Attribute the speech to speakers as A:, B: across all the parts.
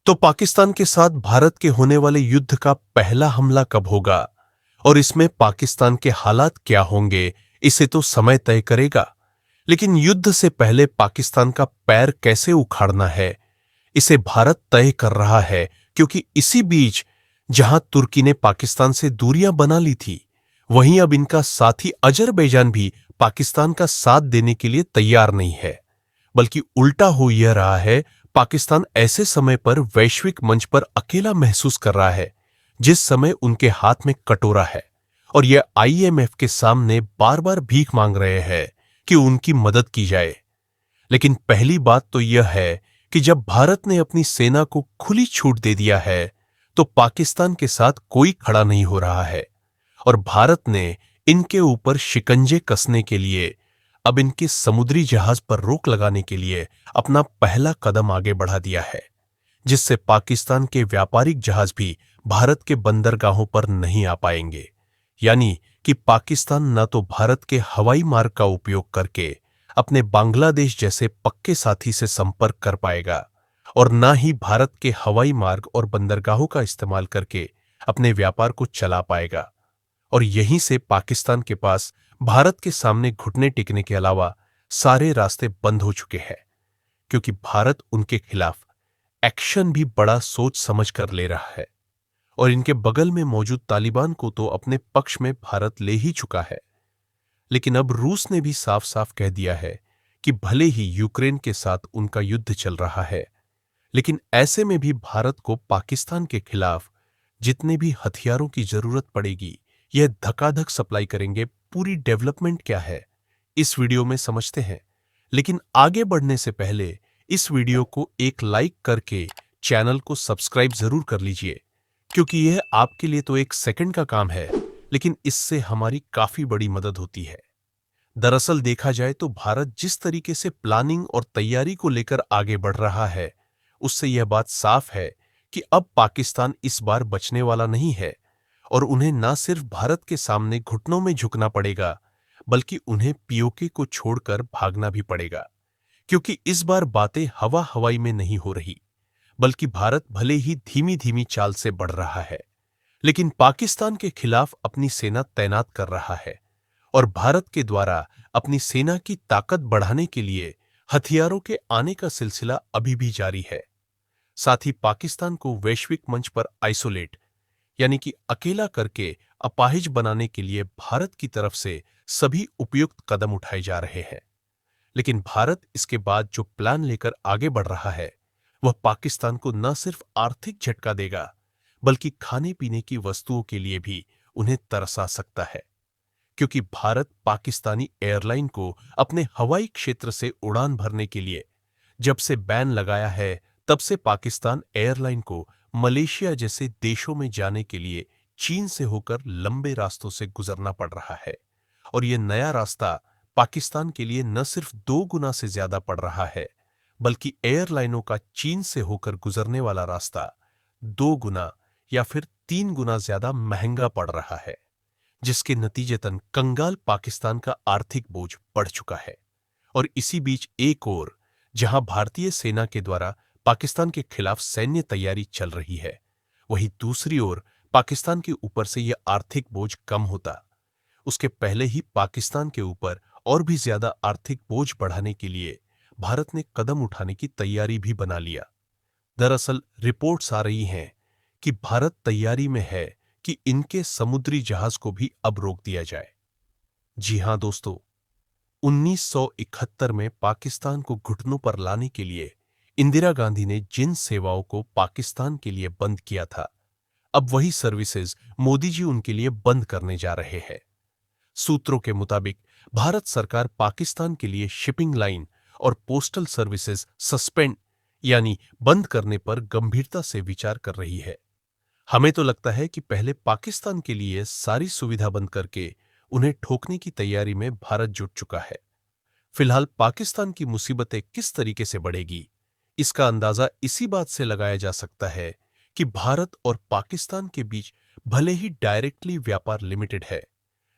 A: तो पाकिस्तान के साथ भारत के होने वाले युद्ध का पहला हमला कब होगा और इसमें पाकिस्तान के हालात क्या होंगे, इसे तो समय तय करेगा। लेकिन युद्ध से पहले पाकिस्तान का पैर कैसे उखाड़ना है, इसे भारत तय कर रहा है, क्योंकि इसी बीच जहां तुर्की ने पाकिस्तान से दूरियां बना ली थी, वहीं अब इनका साथी अजरबैजान भी पाकिस्तान का साथ देने के लिए तैयार नहीं है। बल्कि उल्टा हो यह रहा है, पाकिस्तान ऐसे समय पर वैश्विक मंच पर अकेला महसूस कर रहा है जिस समय उनके हाथ में कटोरा है, और यह आईएमएफ के सामने बार बार भीख मांग रहे हैं कि उनकी मदद की जाए। लेकिन पहली बात तो यह है कि जब भारत ने अपनी सेना को खुली छूट दे दिया है, तो पाकिस्तान के साथ कोई खड़ा नहीं हो रहा है, और भारत ने इनके ऊपर शिकंजे कसने के लिए अब इनके समुद्री जहाज पर रोक लगाने के लिए अपना पहला कदम आगे बढ़ा दिया है, जिससे पाकिस्तान के व्यापारिक जहाज भी भारत के बंदरगाहों पर नहीं आ पाएंगे। यानी कि पाकिस्तान न तो भारत के हवाई मार्ग का उपयोग करके अपने बांग्लादेश जैसे पक्के साथी से संपर्क कर पाएगा, और न ही भारत के हवाई मार्ग और बंदरगाहों का इस्तेमाल करके अपने व्यापार को चला पाएगा। और यहीं से पाकिस्तान के पास भारत के सामने घुटने टेकने के अलावा सारे रास्ते बंद हो चुके हैं, क्योंकि भारत उनके खिलाफ एक्शन भी बड़ा सोच समझ कर ले रहा है, और इनके बगल में मौजूद तालिबान को तो अपने पक्ष में भारत ले ही चुका है। लेकिन अब रूस ने भी साफ साफ कह दिया है कि भले ही यूक्रेन के साथ उनका युद्ध चल रहा है, लेकिन ऐसे में भी भारत को पाकिस्तान के खिलाफ जितने भी हथियारों की जरूरत पड़ेगी, यह धकाधक सप्लाई करेंगे। पूरी डेवलपमेंट क्या है, इस वीडियो में समझते हैं। लेकिन आगे बढ़ने से पहले इस वीडियो को एक लाइक करके चैनल को सब्सक्राइब जरूर कर लीजिए, क्योंकि यह आपके लिए तो एक सेकंड का काम है, लेकिन इससे हमारी काफी बड़ी मदद होती है। दरअसल देखा जाए तो भारत जिस तरीके से प्लानिंग और तैयारी को लेकर आगे बढ़ रहा है, उससे यह बात साफ है कि अब पाकिस्तान इस बार बचने वाला नहीं है, और उन्हें न सिर्फ भारत के सामने घुटनों में झुकना पड़ेगा, बल्कि उन्हें पीओके को छोड़कर भागना भी पड़ेगा। क्योंकि इस बार बातें हवा हवाई में नहीं हो रही, बल्कि भारत भले ही धीमी धीमी चाल से बढ़ रहा है, लेकिन पाकिस्तान के खिलाफ अपनी सेना तैनात कर रहा है, और भारत के द्वारा अपनी सेना की ताकत बढ़ाने के लिए हथियारों के आने का सिलसिला अभी भी जारी है। साथ ही पाकिस्तान को वैश्विक मंच पर आइसोलेट, यानी कि अकेला करके अपाहिज बनाने के लिए भारत की तरफ से सभी उपयुक्त कदम उठाए जा रहे हैं। लेकिन भारत इसके बाद जो प्लान लेकर आगे बढ़ रहा है, वह पाकिस्तान को न सिर्फ आर्थिक झटका देगा, बल्कि खाने पीने की वस्तुओं के लिए भी उन्हें तरसा सकता है। क्योंकि भारत पाकिस्तानी एयरलाइन को अपने हवाई क्षेत्र से उड़ान भरने के लिए जब से बैन लगाया है, तब से पाकिस्तान एयरलाइन को मलेशिया जैसे देशों में जाने के लिए चीन से होकर लंबे रास्तों से गुजरना पड़ रहा है। और यह नया रास्ता पाकिस्तान के लिए न सिर्फ 2 गुना से ज्यादा पड़ रहा है, बल्कि एयरलाइनों का चीन से होकर गुजरने वाला रास्ता 2 गुना या फिर 3 गुना ज्यादा महंगा पड़ रहा है, जिसके नतीजतन कंगाल पाकिस्तान का आर्थिक बोझ बढ़ चुका है। और इसी बीच एक और जहां भारतीय सेना के द्वारा पाकिस्तान के खिलाफ सैन्य तैयारी चल रही है, वहीं दूसरी ओर पाकिस्तान के ऊपर से यह आर्थिक बोझ कम होता, उसके पहले ही पाकिस्तान के ऊपर और भी ज्यादा आर्थिक बोझ बढ़ाने के लिए भारत ने कदम उठाने की तैयारी भी बना लिया। दरअसल रिपोर्ट्स आ रही हैं कि भारत तैयारी में है कि इनके समुद्री जहाज को भी अब रोक दिया जाए। जी हां दोस्तों, 1971 में पाकिस्तान को घुटनों पर लाने के लिए इंदिरा गांधी ने जिन सेवाओं को पाकिस्तान के लिए बंद किया था, अब वही सर्विसेज मोदी जी उनके लिए बंद करने जा रहे हैं। सूत्रों के मुताबिक भारत सरकार पाकिस्तान के लिए शिपिंग लाइन और पोस्टल सर्विसेज सस्पेंड, यानी बंद करने पर गंभीरता से विचार कर रही है। हमें तो लगता है कि पहले पाकिस्तान के लिए सारी सुविधा बंद करके उन्हें ठोकने की तैयारी में भारत जुट चुका है। फिलहाल पाकिस्तान की मुसीबतें किस तरीके से बढ़ेगी, इसका अंदाजा इसी बात से लगाया जा सकता है कि भारत और पाकिस्तान के बीच भले ही डायरेक्टली व्यापार लिमिटेड है,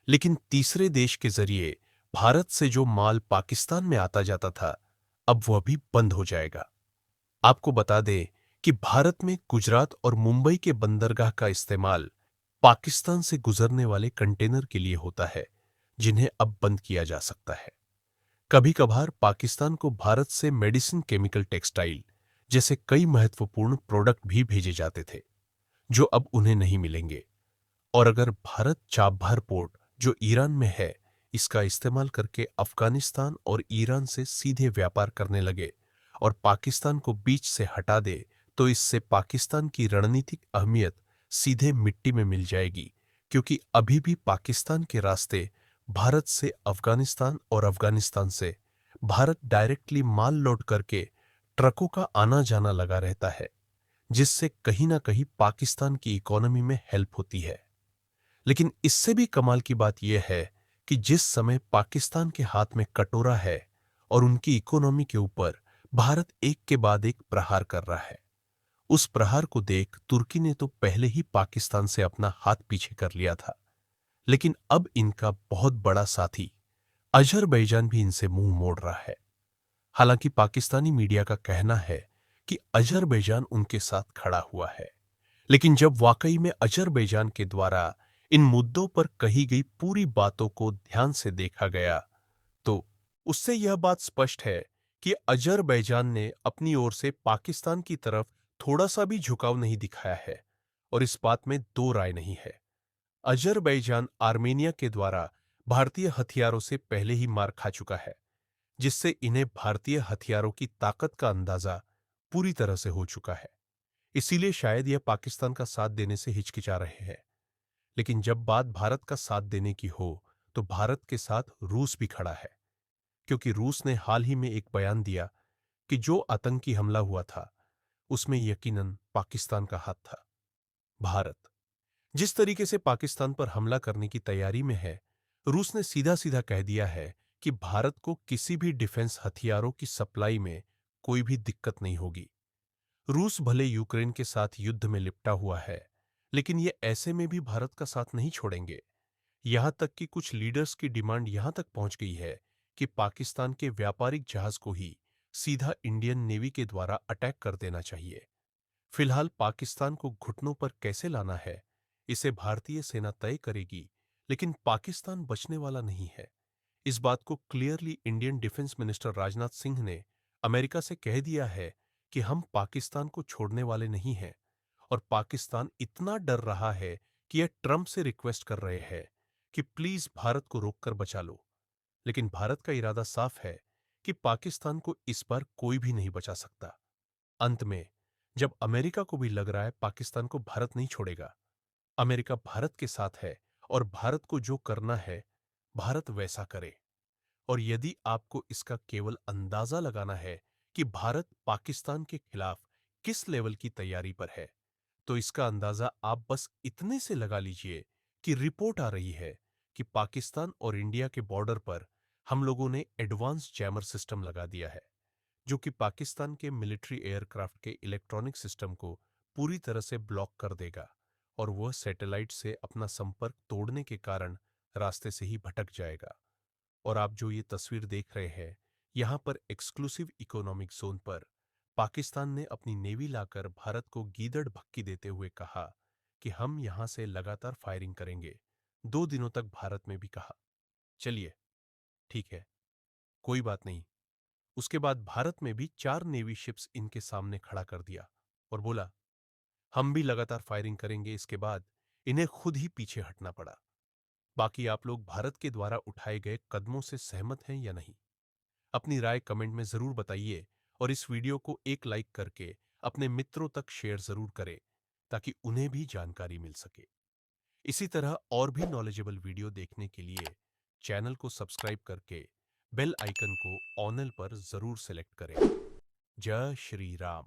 A: लेकिन तीसरे देश के जरिए भारत से जो माल पाकिस्तान में आता जाता था, अब वह भी बंद हो जाएगा। आपको बता दें कि भारत में गुजरात और मुंबई के बंदरगाह का इस्तेमाल पाकिस्तान से गुजरने वाले कंटेनर के लिए होता है, जिन्हें अब बंद किया जा सकता है। कभी कभार पाकिस्तान को भारत से मेडिसिन, केमिकल, टेक्सटाइल जैसे कई महत्वपूर्ण प्रोडक्ट भी भेजे जाते थे, जो अब उन्हें नहीं मिलेंगे। और अगर भारत चाबहार पोर्ट, जो ईरान में है, इसका इस्तेमाल करके अफगानिस्तान और ईरान से सीधे व्यापार करने लगे और पाकिस्तान को बीच से हटा दे, तो इससे पाकिस्तान की रणनीतिक अहमियत सीधे मिट्टी में मिल जाएगी, क्योंकि अभी भी पाकिस्तान के रास्ते भारत से अफगानिस्तान और अफगानिस्तान से भारत डायरेक्टली माल लोड करके ट्रकों का आना जाना लगा रहता है, जिससे कहीं ना कहीं पाकिस्तान की इकोनॉमी में हेल्प होती है। लेकिन इससे भी कमाल की बात यह है कि जिस समय पाकिस्तान के हाथ में कटोरा है और उनकी इकोनॉमी के ऊपर भारत एक के बाद एक प्रहार कर रहा है, उस प्रहार को देख तुर्की ने तो पहले ही पाकिस्तान से अपना हाथ पीछे कर लिया था, लेकिन अब इनका बहुत बड़ा साथी अजरबैजान भी इनसे मुंह मोड़ रहा है। हालांकि पाकिस्तानी मीडिया का कहना है कि अजरबैजान उनके साथ खड़ा हुआ है, लेकिन जब वाकई में अजरबैजान के द्वारा इन मुद्दों पर कही गई पूरी बातों को ध्यान से देखा गया, तो उससे यह बात स्पष्ट है कि अजरबैजान ने अपनी ओर से पाकिस्तान की तरफ थोड़ा सा भी झुकाव नहीं दिखाया है, और इस बात में दो राय नहीं है। अजरबैजान आर्मेनिया के द्वारा भारतीय हथियारों से पहले ही मार खा चुका है, जिससे इन्हें भारतीय हथियारों की ताकत का अंदाजा पूरी तरह से हो चुका है। इसीलिए शायद यह पाकिस्तान का साथ देने से हिचकिचा रहे हैं। लेकिन जब बात भारत का साथ देने की हो, तो भारत के साथ रूस भी खड़ा है, क्योंकि रूस ने हाल ही में एक बयान दिया कि जो आतंकी हमला हुआ था, उसमें यकीनन पाकिस्तान का हाथ था। भारत जिस तरीके से पाकिस्तान पर हमला करने की तैयारी में है, रूस ने सीधा सीधा कह दिया है कि भारत को किसी भी डिफेंस हथियारों की सप्लाई में कोई भी दिक्कत नहीं होगी। रूस भले यूक्रेन के साथ युद्ध में लिपटा हुआ है, लेकिन ये ऐसे में भी भारत का साथ नहीं छोड़ेंगे। यहां तक कि कुछ लीडर्स की डिमांड यहां तक पहुंच गई है कि पाकिस्तान के व्यापारिक जहाज को ही सीधा इंडियन नेवी के द्वारा अटैक कर देना चाहिए। फिलहाल पाकिस्तान को घुटनों पर कैसे लाना है, इसे भारतीय सेना तय करेगी, लेकिन पाकिस्तान बचने वाला नहीं है। इस बात को clearly Indian defence minister Rajnath Singh ने अमेरिका से कह दिया है कि हम पाकिस्तान को छोड़ने वाले नहीं हैं, और पाकिस्तान इतना डर रहा है कि यह ट्रंप से रिक्वेस्ट कर रहे हैं कि प्लीज भारत को रोककर बचा लो। लेकिन भारत का इरादा साफ है कि पाकिस्तान को इस बार कोई भी नहीं बचा सकता। अंत में जब अमेरिका को भी लग रहा है पाकिस्तान को भारत नहीं छोड़ेगा, अमेरिका भारत के साथ है और भारत को जो करना है भारत वैसा करे। और यदि आपको इसका केवल अंदाजा लगाना है कि भारत पाकिस्तान के खिलाफ किस लेवल की तैयारी पर है, तो इसका अंदाजा आप बस इतने से लगा लीजिए कि रिपोर्ट आ रही है कि पाकिस्तान और इंडिया के बॉर्डर पर हम लोगों ने एडवांस जैमर सिस्टम लगा दिया है, जो कि पाकिस्तान के मिलिट्री एयरक्राफ्ट के इलेक्ट्रॉनिक सिस्टम को पूरी तरह से ब्लॉक कर देगा, और वह सैटेलाइट से अपना संपर्क तोड़ने के कारण रास्ते से ही भटक जाएगा। और आप जो ये तस्वीर देख रहे हैं, यहाँ पर एक्सक्लूसिव इकोनॉमिक जोन पर पाकिस्तान ने अपनी नेवी लाकर भारत को गीदड़ भक्की देते हुए कहा कि हम यहां से लगातार फायरिंग करेंगे। 2 दिनों तक भारत में भी कहा। चलिए, ठीक है, कोई बात नहीं। उसके बाद भारत में भी 4 नेवी शिप्स इनके सामने खड़ा कर दिया और बोला, हम भी लगातार फायरिंग करेंगे। इसके बाद इन्हें खुद ही पीछे हटना पड़ा। बाकी आप लोग भारत के द्वारा उठाए गए कदमों से सहमत हैं या नहीं? अपनी राय कमेंट में जरूर बताइए, और इस वीडियो को एक लाइक करके अपने मित्रों तक शेयर जरूर करें, ताकि उन्हें भी जानकारी मिल सके। इसी तरह और भी नॉलेजेबल वीडियो देखने के लिए चैनल को सब्सक्राइब करके बेल आइकन को ऑनल पर जरूर सेलेक्ट करें। जय श्री राम।